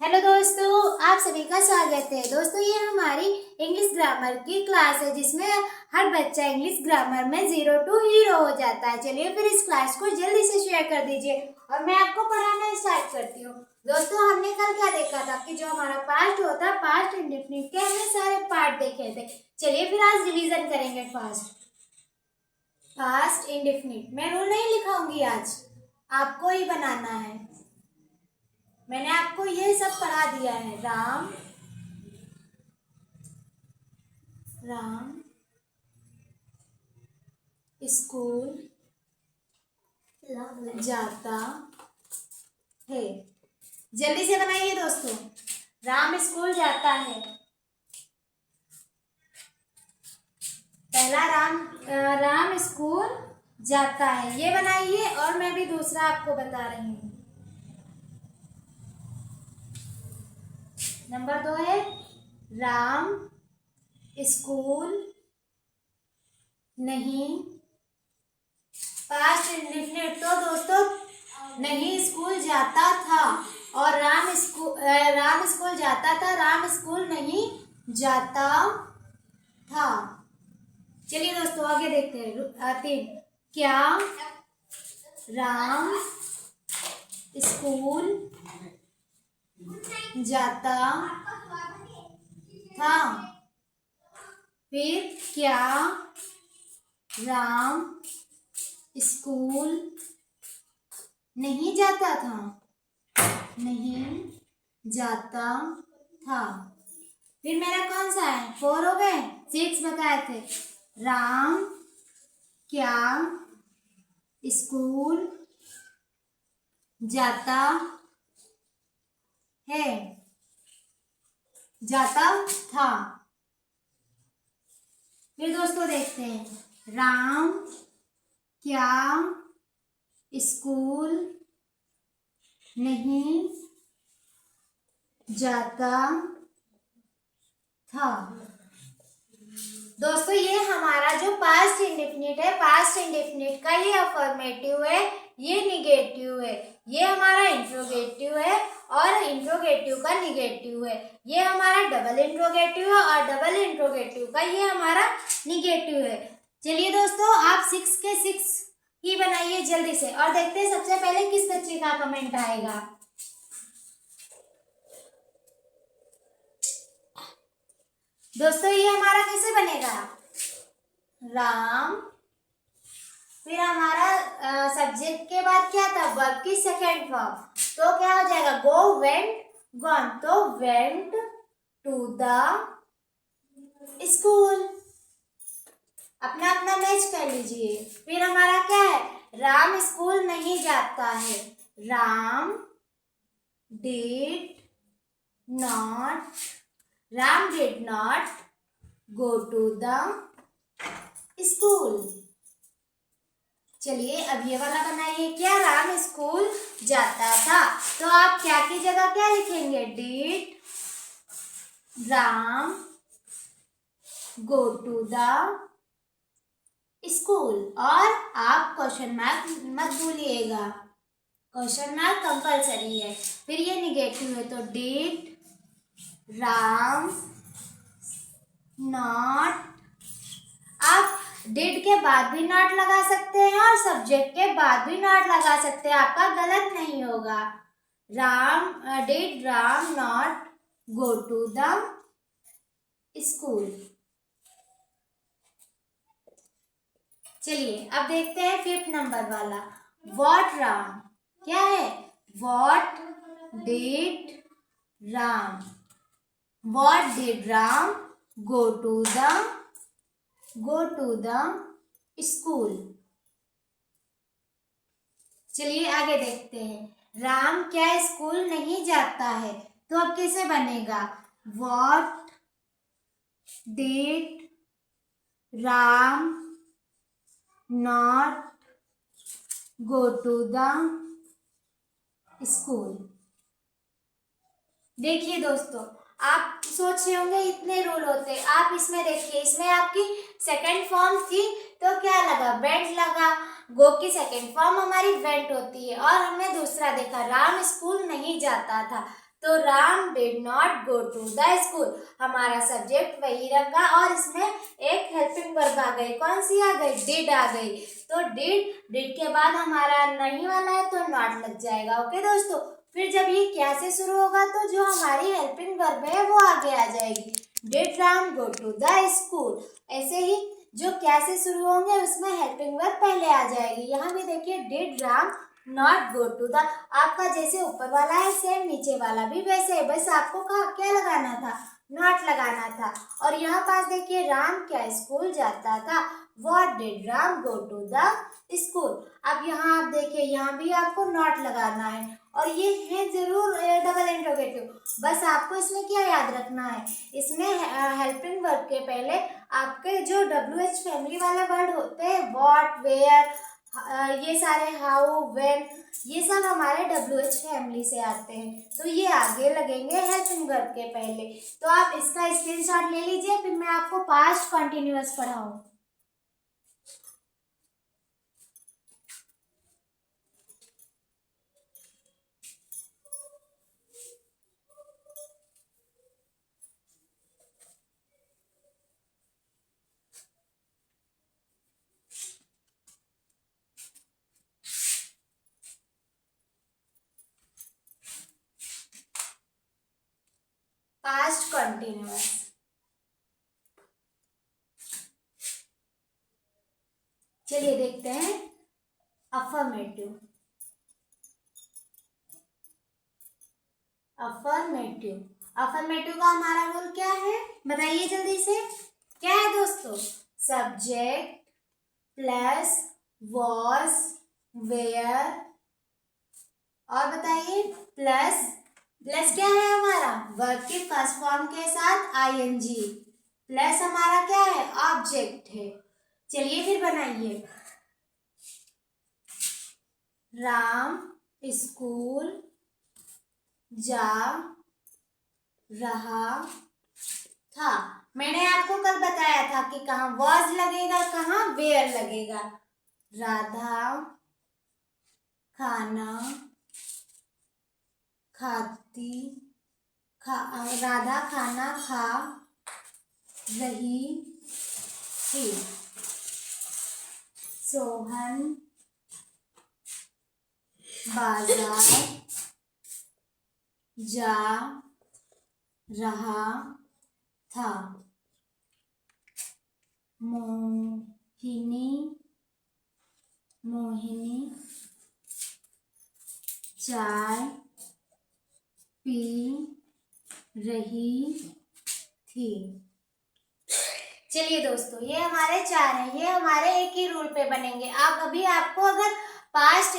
Hello दोस्तों, आप सभी का स्वागत है। दोस्तों, ये हमारी इंग्लिश ग्रामर की क्लास है जिसमें हर बच्चा इंग्लिश ग्रामर में 0 to हीरो हो जाता है। चलिए फिर इस क्लास को जल्दी से शेयर कर दीजिए और मैं आपको पढ़ाना स्टार्ट करती हूँ। दोस्तों, हमने कल क्या देखा था कि जो हमारा पास्ट होता है, पास्ट इंडेफिनिट के हमने सारे पार्ट देखे थे। चलिए फिर आज रिवीजन करेंगे पास्ट इंडेफिनिट। मैं रूल नहीं लिखाऊंगी, आज आपको ही बनाना है। मैंने आपको ये सब पढ़ा दिया है। राम स्कूल जाता है। जल्दी से बनाइए दोस्तों। राम स्कूल जाता है। पहला राम स्कूल जाता है, ये बनाइए। और मैं भी दूसरा आपको बता रही हूँ। नंबर 2 है राम स्कूल नहीं। पास्ट इंडेफिनिट तो दोस्तों नहीं स्कूल जाता था, और राम स्कूल जाता था, राम स्कूल नहीं जाता था। चलिए दोस्तों आगे देखते हैं। 3 क्या राम स्कूल जाता था। फिर क्या राम स्कूल नहीं जाता था। नहीं जाता था। फिर मेरा कौन सा है? 4 हो गए। 6 बताए थे। राम क्या स्कूल जाता है। जाता था। फिर दोस्तों देखते हैं। राम क्या स्कूल नहीं जाता था। दोस्तों, ये हमारा जो पास्ट इंडेफिनिट है, पास्ट इंडेफिनिट का ये अफर्मेटिव है, ये निगेटिव है। ये हमारा इंट्रोगेटिव है और इंट्रोगेटिव का निगेटिव है। ये हमारा डबल इंट्रोगेटिव है और डबल इंट्रोगेटिव का ये हमारा निगेटिव है। चलिए दोस्तों, आप 6 के 6 ही बनाइए जल्दी से, और देखते हैं सबसे पहले किस बच्चे का कमेंट आएगा। दोस्तों, ये हमारा कैसे बनेगा? राम, फिर हमारा सब्जेक्ट के बाद क्या था? वर्ब की सेकेंड फॉर्म, तो क्या हो जाएगा? गो, वेंट, गॉन। तो वेंट टू द स्कूल। अपना अपना मैच कर लीजिए। फिर हमारा क्या है? राम स्कूल नहीं जाता है। Ram did not go to the school. चलिए अब ये वाला बनाइए। क्या राम स्कूल जाता था? तो आप क्या की जगह क्या लिखेंगे? Did Ram go to the school. और आप क्वेश्चन मार्क मत भूलिएगा, क्वेश्चन मार्क कंपलसरी है। फिर ये निगेटिव है, तो डिड राम नॉट। आप डिड के बाद भी नॉट लगा सकते हैं और सब्जेक्ट के बाद भी नॉट लगा सकते हैं, आपका गलत नहीं होगा। Did Ram not go to the school. चलिए अब देखते हैं 5th नंबर वाला। व्हाट राम, क्या है? What did Ram, what did Ram go to the school. चलिए आगे देखते हैं। राम क्या स्कूल नहीं जाता है? तो अब कैसे बनेगा? What did Ram not go to the school. देखिए दोस्तों, आप सोच रहे होंगे इतने रूल होते, आप इसमें देखिए, इसमें आपकी सेकंड फॉर्म थी तो क्या लगा? वेंट लगा। गो की सेकंड फॉर्म हमारी वेंट होती है। और हमने दूसरा देखा, राम स्कूल नहीं जाता था, तो Ram did not go to the school. हमारा सब्जेक्ट वही रखा और इसमें एक हेल्पिंग वर्ब आ गई। कौन सी आ गई? डिड आ गई। तो डिड के बाद हमारा नहीं वाला है तो नॉट लग जाएगा। ओके दोस्तों, फिर जब ये क्या से शुरू होगा तो जो हमारी हेल्पिंग वर्ब है वो आगे आ जाएगी। Did Ram go to the school. ऐसे ही जो क्या से शुरू होंगे उसमें हेल्पिंग वर्ब पहले आ जाएगी। यहाँ भी देखिए did Ram not go to the, आपका जैसे ऊपर वाला है सेम नीचे वाला भी वैसे है, बस आपको क्या लगाना था? नॉट लगाना था। और यहाँ पास देखिए राम क्या स्कूल जाता था? What did Ram go to the school. अब यहाँ आप देखिए यहाँ भी आपको नॉट लगाना है और ये है जरूर डबल इंट्रोगेटिव। बस आपको इसमें क्या याद रखना है, इसमें हेल्पिंग वर्ब के पहले आपके जो WH फैमिली वाले वर्ड होते हैं, व्हाट, वेयर, ये सारे हाउ, व्हेन, ये सब हमारे WH फैमिली से आते हैं, तो ये आगे लगेंगे हेल्पिंग वर्ब के पहले। तो आप इसका स्क्रीनशॉट ले लीजिए, फिर मैं आपको पास्ट कंटिन्यूअस पढ़ाऊं। Past continuous. चलिए देखते हैं अफर्मेटिव। अफर्मेटिव का हमारा रूल क्या है बताइए जल्दी से। क्या है दोस्तों? सब्जेक्ट प्लस वॉज, वेयर, और बताइए प्लस क्या है हमारा? वर्ब के फर्स्ट फॉर्म के साथ ING, प्लस हमारा क्या है? ऑब्जेक्ट है। चलिए फिर बनाइए। राम स्कूल जा रहा था। मैंने आपको कल बताया था कि कहाँ वॉज लगेगा, कहाँ वेयर लगेगा। राधा खाना राधा खाना खा रही थी। सोहन बाजार जा रहा था। मोहिनी चाय पी रही थी। चलिए दोस्तों, ये हमारे 4 हैं, ये हमारे एक ही रूल पे बनेंगे। आप अभी आपको अगर पास्ट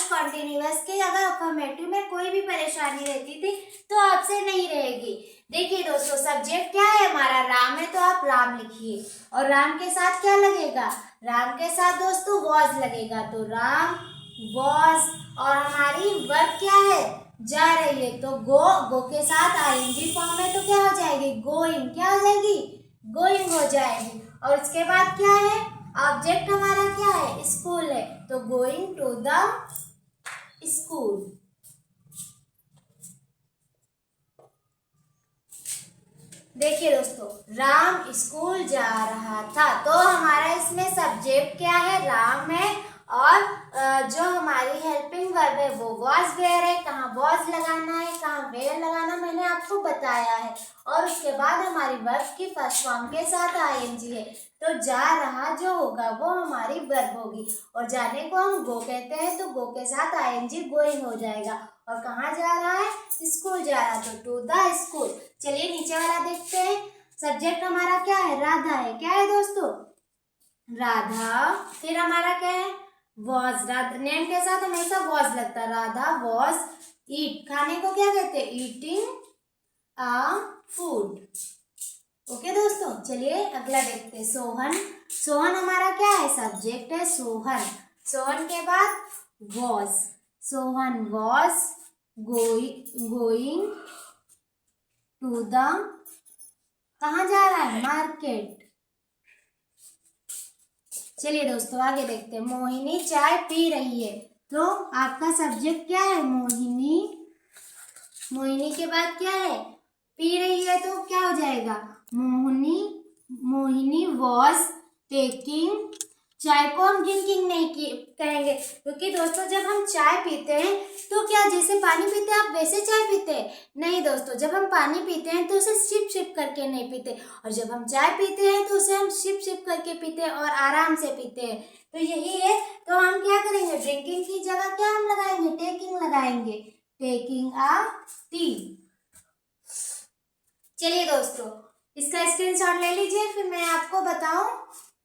कंटिन्यूअस के अगर अफर्मेटिव में कोई भी परेशानी रहती थी तो आपसे नहीं रहेगी। देखिए दोस्तों, सब्जेक्ट क्या है हमारा? राम है, तो आप राम लिखिए और राम के साथ क्या लगेगा? राम के साथ दोस्तों वॉज लगेगा, तो राम वॉज। और हमारी वर्ब क्या है? जा रही है, तो गो के साथ ING फॉर्म है, तो क्या हो जाएगी? गोइंग। क्या हो जाएगी? गोइंग हो जाएगी। और उसके बाद क्या है? ऑब्जेक्ट हमारा क्या है? स्कूल है, तो गोइंग टू द स्कूल। देखिए दोस्तों, राम स्कूल जा रहा था, तो हमारा इसमें सब्जेक्ट क्या है? राम है, और जो हमारी हेल्पिंग वर्ब है वो वॉज वेयर है। कहाँ वॉज लगाना है, कहाँ वेयर लगाना मैंने आपको बताया है। और उसके बाद हमारी वर्ब की फर्स्ट फॉर्म के साथ ING है, तो जा रहा जो होगा वो हमारी वर्ब होगी। और जाने को हम गो कहते हैं, तो गो के साथ ING गोइंग हो जाएगा। और कहाँ जा रहा है? स्कूल जा रहा, तो टू द स्कूल। चलिए नीचे वाला देखते हैं। सब्जेक्ट हमारा क्या है? राधा है। क्या है दोस्तों? राधा। फिर हमारा क्या है? वॉज। नेम के साथ हमेशा वॉज लगता है। राधा वॉज ईट। खाने को क्या कहते हैं? Eating a food. ओके दोस्तों, चलिए अगला देखते हैं। सोहन हमारा क्या है? सब्जेक्ट है सोहन के बाद was. Sohan was going to the, कहाँ जा रहा है? मार्केट। चलिए दोस्तों आगे देखते हैं। मोहिनी चाय पी रही है, तो आपका सब्जेक्ट क्या है? मोहिनी के बाद क्या है, पी रही है, तो क्या हो जाएगा, मोहिनी वॉज टेकिंग। चाय को हम ड्रिंकिंग नहीं कहेंगे, क्योंकि दोस्तों जब हम चाय पीते हैं तो क्या जैसे पानी पीते हैं आप वैसे चाय पीते हैं? नहीं दोस्तों, जब हम पानी पीते हैं तो उसे सिप सिप करके नहीं पीते, और जब हम चाय पीते हैं तो उसे हम सिप सिप करके पीते हैं और आराम से पीते हैं। तो यही है, तो हम क्या करेंगे, ड्रिंकिंग की जगह क्या हम लगाएंगे, टेकिंग लगाएंगे, टेकिंग अ टी। चलिए दोस्तों, इसका स्क्रीनशॉट ले लीजिए, फिर मैं आपको बताऊं।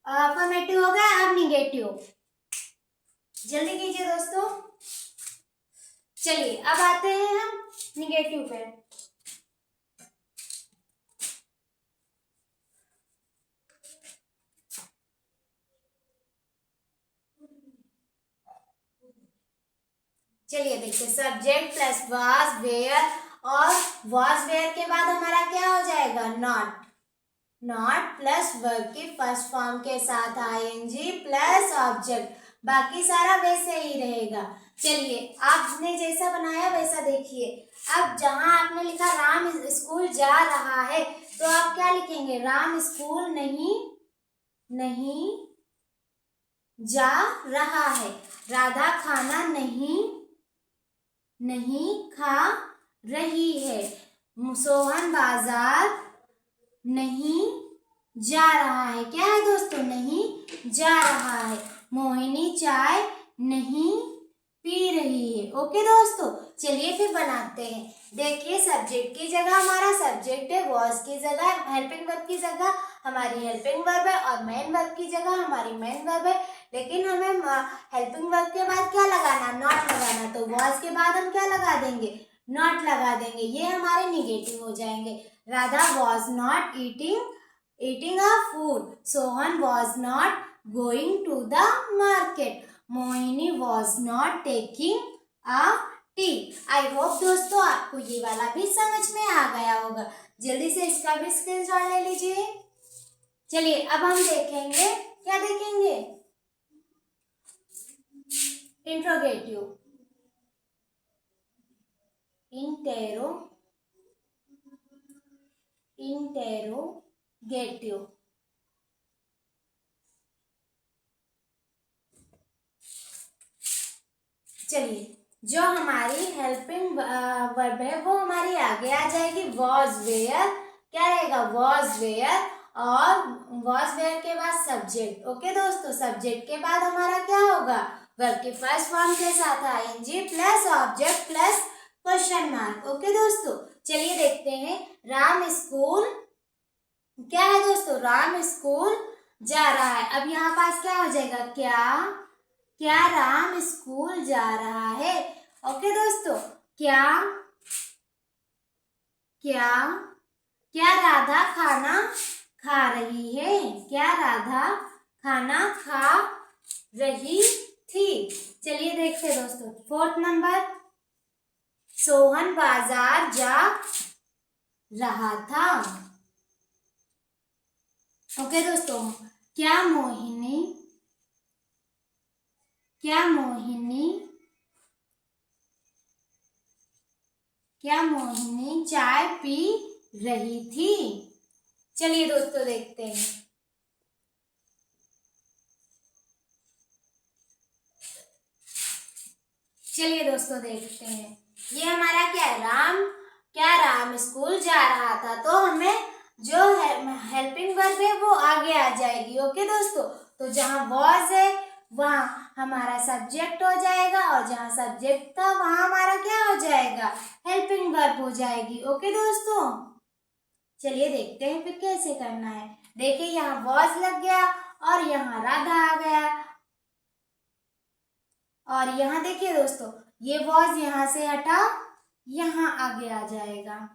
अफर्मेटिव हो गया, अब निगेटिव, जल्दी कीजिए दोस्तों। चलिए अब आते हैं हम निगेटिव पे। चलिए देखते, सब्जेक्ट प्लस वाज वेयर, और वाज वेयर के बाद हमारा क्या हो जाएगा, नॉट। नॉट प्लस वर्ब की फर्स्ट फॉर्म के साथ आईएनजी प्लस ऑब्जेक्ट, बाकी सारा वैसे ही रहेगा। चलिए आपने जैसा बनाया वैसा देखिए। अब जहां आपने लिखा राम स्कूल जा रहा है, तो आप क्या लिखेंगे, राम स्कूल नहीं जा रहा है। राधा खाना नहीं खा रही है। सोहन बाजार नहीं जा रहा है। क्या है दोस्तों, नहीं जा रहा है। मोहिनी चाय नहीं पी रही है। ओके दोस्तों, चलिए फिर बनाते हैं। देखिए, सब्जेक्ट की जगह हमारा सब्जेक्ट है, वॉज की जगह हेल्पिंग वर्ब की जगह हमारी हेल्पिंग वर्ब है, और मेन वर्ब की जगह हमारी मेन वर्ब है। लेकिन हमें हेल्पिंग वर्ब के बाद क्या लगाना, नॉट लगाना, तो वॉज के बाद हम क्या लगा देंगे, नॉट लगा देंगे। ये हमारे निगेटिव हो जाएंगे। Radha was not eating a food. Sohan was not going to the market. Mohini was not taking a tea. I hope दोस्तों आपको ये वाला भी समझ में आ गया होगा। जल्दी से इसका भी स्क्रीनशॉट ले लीजिए। चलिए अब हम देखेंगे, क्या देखेंगे, इंट्रोगेटिव, इंटेरोगेटिव। चलिए, जो हमारी हेल्पिंग वर्ब है वो हमारी आगे आ जाएगी, वॉज वेयर। क्या रहेगा, वॉज वेयर, और वॉज वेयर के बाद सब्जेक्ट। ओके दोस्तों, सब्जेक्ट के बाद हमारा क्या होगा, वर्ब के फर्स्ट फॉर्म के साथ ING plus object plus question mark. Okay दोस्तों, चलिए देखते हैं। राम स्कूल, क्या है दोस्तों, राम स्कूल जा रहा है। अब यहाँ पास क्या हो जाएगा, क्या राम स्कूल जा रहा है। ओके दोस्तों, क्या राधा खाना खा रही है। क्या राधा खाना खा रही थी। चलिए देखते दोस्तों, फोर्थ नंबर, सोहन बाजार जा रहा था। ओके दोस्तों, क्या मोहिनी चाय पी रही थी। चलिए दोस्तों देखते हैं। चलिए दोस्तों देखते हैं, ये हमारा क्या है, क्या राम स्कूल जा रहा था, तो हमें जो हेल्पिंग वर्ब है वो आगे आ जाएगी। ओके दोस्तों, तो जहां वॉज है वहां हमारा सब्जेक्ट हो जाएगा, और जहां सब्जेक्ट था वहां हमारा क्या हो जाएगा, हेल्पिंग वर्ब हो जाएगी। ओके दोस्तों, चलिए देखते हैं फिर कैसे करना है। देखिए, यहाँ वॉज लग गया और यहाँ राधा आ गया, और यहाँ देखिए दोस्तों, ये वॉज यहाँ से हटा, यहाँ आगे आ जाएगा,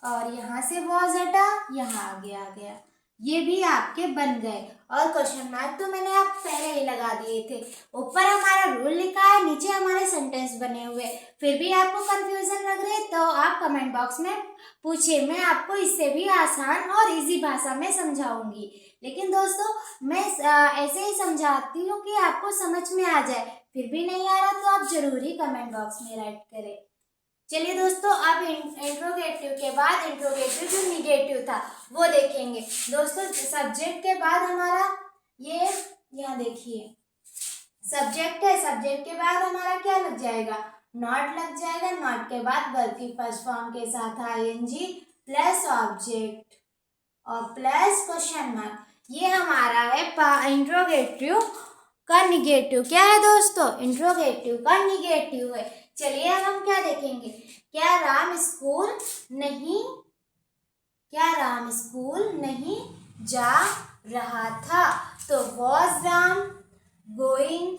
और यहाँ से वॉज हटा, यहाँ आगे आ गया। ये भी आपके बन गए, और क्वेश्चन मार्क तो मैंने आप पहले ही लगा दिए थे। ऊपर हमारा रूल लिखा है, नीचे हमारे सेंटेंस बने हुए। फिर भी आपको कंफ्यूजन लग रही है तो आप कमेंट बॉक्स में पूछिए, मैं आपको इससे भी आसान और इजी भाषा में समझाऊंगी। लेकिन दोस्तों, मैं ऐसे ही समझाती हूँ कि आपको समझ में आ जाए। फिर भी नहीं आ रहा तो आप जरूर ही कमेंट बॉक्स में राइट करें। चलिए दोस्तों, अब इंट्रोगेटिव के बाद इंट्रोगेटिव जो निगेटिव था वो देखेंगे। दोस्तों सब्जेक्ट के बाद हमारा ये यहाँ देखिए सब्जेक्ट है, सब्जेक्ट के बाद हमारा क्या लग जाएगा, नॉट लग जाएगा। नॉट के बाद वर्ब की फर्स्ट फॉर्म के साथ आईएनजी प्लस ऑब्जेक्ट और प्लस क्वेश्चन मार्क। ये हमारा है इंट्रोगेटिव का निगेटिव। क्या है दोस्तों, इंट्रोगेटिव का निगेटिव है। चलिए अब हम क्या देखेंगे, क्या राम स्कूल नहीं जा रहा था। तो वॉज राम गोइंग।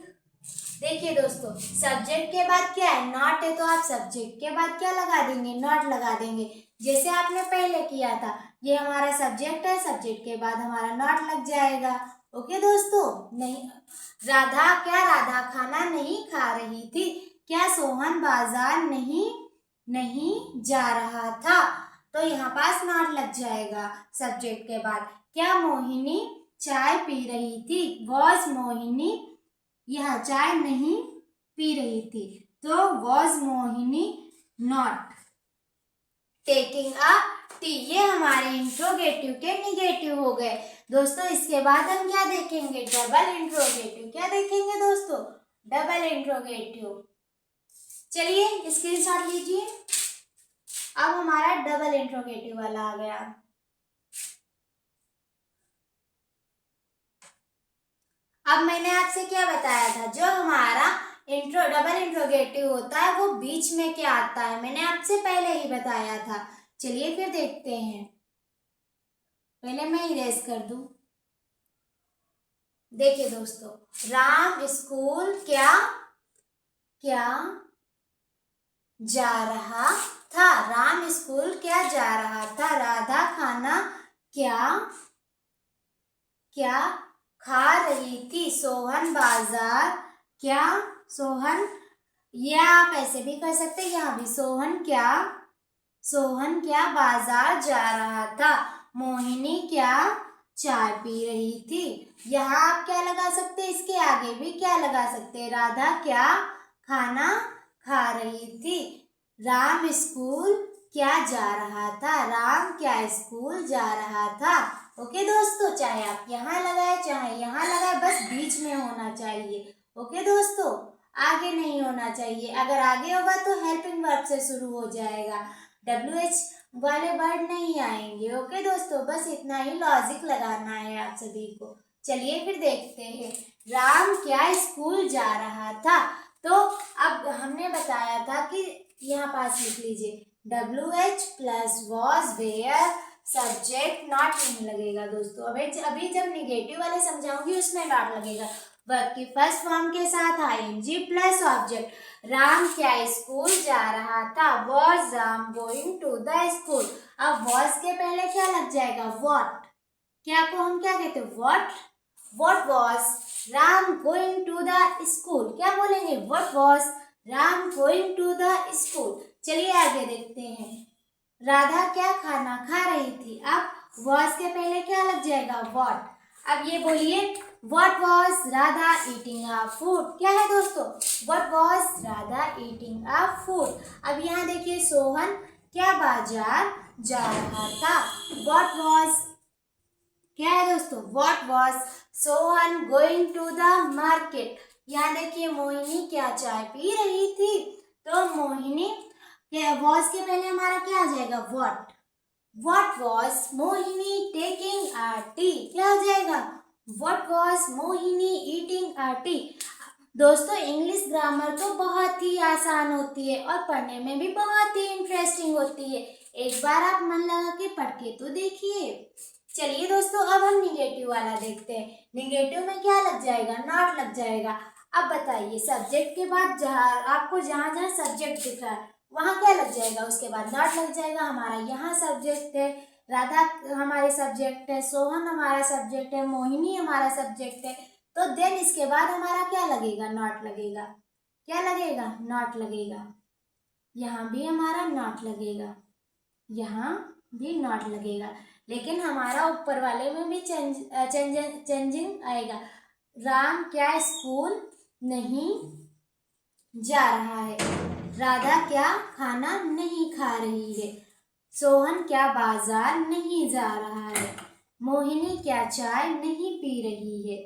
देखिए दोस्तों, सब्जेक्ट के बाद क्या है, नॉट है, तो आप सब्जेक्ट के बाद क्या लगा देंगे, नॉट लगा देंगे, जैसे आपने पहले किया था। ये हमारा सब्जेक्ट है, सब्जेक्ट के बाद हमारा नॉट लग जाएगा। ओके दोस्तों, नहीं राधा खाना नहीं खा रही थी। क्या सोहन बाजार नहीं जा रहा था। तो यहाँ पास नॉट लग जाएगा सब्जेक्ट के बाद। क्या मोहिनी चाय पी रही थी। वॉज मोहिनी, यह चाय नहीं पी रही थी, तो was Mohini not taking a T. ये हमारे इंट्रोगेटिव के निगेटिव हो गए। दोस्तों इसके बाद हम क्या देखेंगे, डबल इंट्रोगेटिव। क्या देखेंगे दोस्तों, डबल इंट्रोगेटिव। चलिए स्क्रीनशॉट लीजिए। अब हमारा डबल इंट्रोगेटिव वाला आ गया। अब मैंने आपसे क्या बताया था, जो हमारा डबल इंट्रोगेटिव होता है वो बीच में क्या आता है, मैंने आपसे पहले ही बताया था। चलिए फिर देखते हैं। पहले मैं इरेज कर दूं। देखिए दोस्तों, राम स्कूल क्या जा रहा था। राम स्कूल क्या जा रहा था। राधा खाना क्या खा रही थी। सोहन बाजार सोहन, ये आप ऐसे भी कर सकते हैं, यहाँ भी सोहन क्या बाजार जा रहा था। मोहिनी क्या चाय पी रही थी। यहाँ आप क्या लगा सकते हैं, इसके आगे भी क्या लगा सकते हैं, राधा क्या खाना खा रही थी। राम स्कूल क्या जा रहा था। राम क्या स्कूल जा रहा था। ओके दोस्तों, चाहे आप यहाँ लगाए चाहे यहाँ लगाए, बस बीच में होना चाहिए। ओके दोस्तों, आगे नहीं होना चाहिए। अगर आगे होगा तो हेल्पिंग वर्ब से शुरू हो जाएगा, WH वाले वर्ड नहीं आएंगे। ओके दोस्तों, बस इतना ही लॉजिक लगाना है आप सभी को। चलिए फिर देखते हैं, राम क्या स्कूल जा रहा था। तो अब हमने बताया था कि यहाँ पास लिख लीजिए, WH plus was where subject not नहीं लगेगा दोस्तों। अभी जब निगेटिव वाले समझाऊंगी उसमें नॉट लगेगा। वर्ब की फर्स्ट फॉर्म के साथ ING प्लस ऑब्जेक्ट। राम क्या स्कूल जा रहा था। Was Ram going to the school. अब वॉज के पहले क्या लग जाएगा, वॉट। क्या को हम क्या कहते हैं, what was Ram going to the school. क्या बोलेंगे, what was Ram going to the school. चलिए आगे देखते हैं, राधा क्या खाना खा रही थी। अब वॉज के पहले क्या लग जाएगा, वॉट। अब ये बोलिए, what was Radha eating a food. क्या है दोस्तों, what was Radha eating a food. अब यहाँ देखिए, सोहन क्या बाजार जा रहा था। व्हाट वॉज, क्या है दोस्तों, what was Sohan going to the market. यहाँ देखिए, मोहिनी क्या चाय पी रही थी। तो मोहिनी वॉज के पहले हमारा क्या आ जाएगा, what. What was Mohini taking a T. क्या हो जाएगा, what was Mohini eating a T. दोस्तों इंग्लिश ग्रामर तो बहुत ही आसान होती है और पढ़ने में भी बहुत ही इंटरेस्टिंग होती है। एक बार आप मन लगा के पढ़ के तो देखिए। चलिए दोस्तों, अब हम निगेटिव वाला देखते हैं। निगेटिव में क्या लग जाएगा, नॉट लग जाएगा। अब बताइए, सब्जेक्ट के बाद आपको जहाँ जहाँ सब्जेक्ट दिख रहा है वहाँ क्या लग जाएगा, उसके बाद नॉट लग जाएगा। हमारा यहाँ सब्जेक्ट है, राधा हमारे सब्जेक्ट है, सोहन हमारा सब्जेक्ट है, मोहिनी हमारा सब्जेक्ट है। तो देन इसके बाद हमारा क्या लगेगा, नॉट लगेगा। क्या लगेगा, नॉट लगेगा। यहाँ भी हमारा नॉट लगेगा, यहाँ भी नॉट लगेगा। लेकिन हमारा ऊपर वाले में भी चेंजिंग आएगा। राम क्या स्कूल नहीं जा रहा है। राधा क्या खाना नहीं खा रही है। सोहन क्या बाजार नहीं जा रहा है। मोहिनी क्या चाय नहीं पी रही है।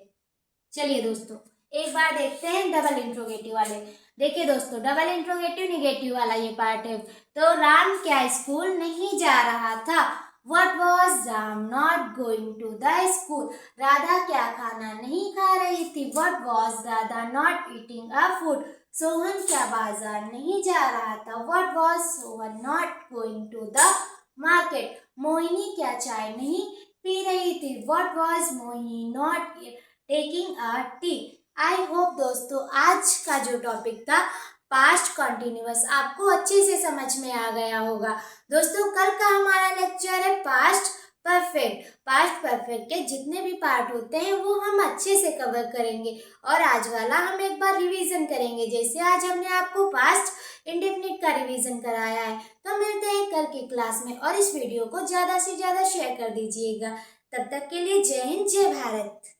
चलिए दोस्तों, एक बार देखते हैं डबल इंट्रोगेटिव वाले। देखिए दोस्तों, डबल इंट्रोगेटिव निगेटिव वाला ये पार्ट है। तो राम क्या स्कूल नहीं जा रहा था। What was Ram not going to the school? Radha क्या खाना नहीं खा रही थी। What was Radha not eating a food? Sohan क्या बाजार नहीं जा रहा था। What was Sohan not going to the market? Mohini क्या चाय नहीं पी रही थी। What was Mohini not taking a tea? I hope दोस्तों आज का जो टॉपिक था पास्ट कंटिन्यूअस आपको अच्छे से समझ में आ गया होगा। दोस्तों कल का हमारा लेक्चर है पास्ट परफेक्ट। पास्ट परफेक्ट के जितने भी पार्ट होते हैं वो हम अच्छे से कवर करेंगे और आज वाला हम एक बार रिवीजन करेंगे। जैसे आज हमने आपको पास्ट इंडेफिनिट का रिवीजन कराया है। तो मिलते हैं कल की क्लास में और इस वीडियो को ज़्यादा से ज़्यादा शेयर कर दीजिएगा। तब तक के लिए जय हिंद, जय भारत।